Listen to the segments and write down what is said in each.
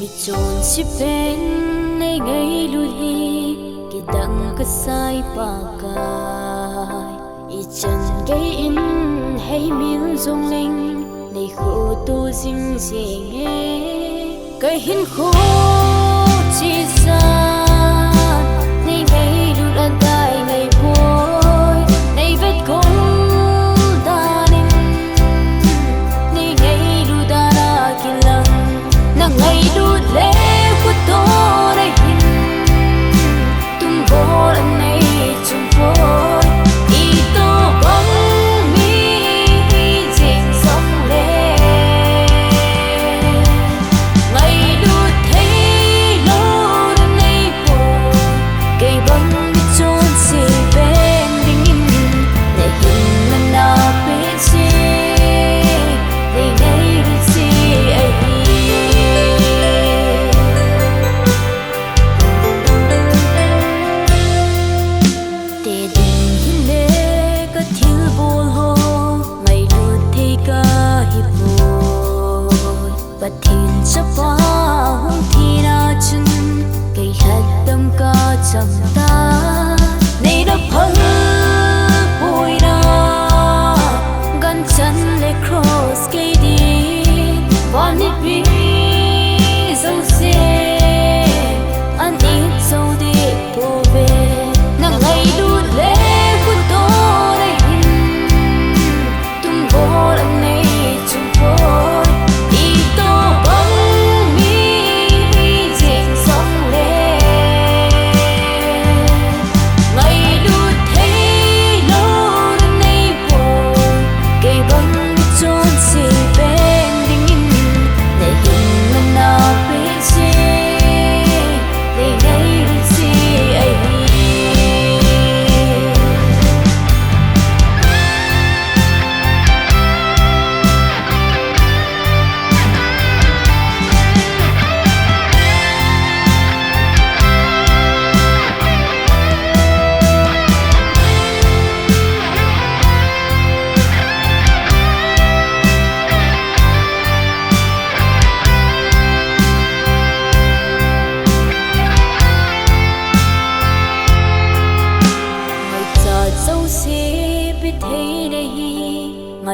mi chôn si pen nei ngai lu hi ki dang ka sai pa kai I chan gay in hay mil zong ling nei khu tu sing sing e cái hin khu chi sa nei ngai lu an tai ngai boy nei vet kong da ning nei ngai lu da na kilang na ngai lu le khu to dai hin tung bo an nei chung boy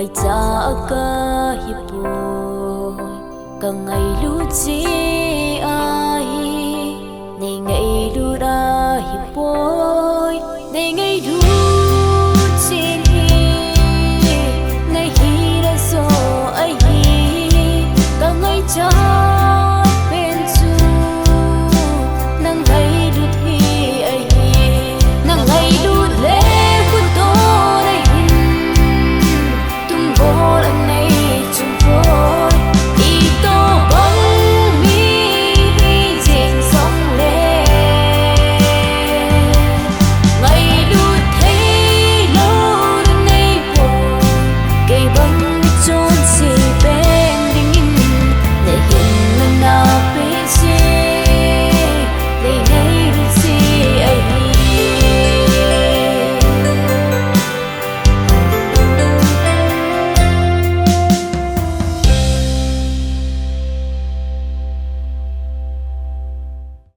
ngày cha ca hiệp bồi cả ngày lũ chi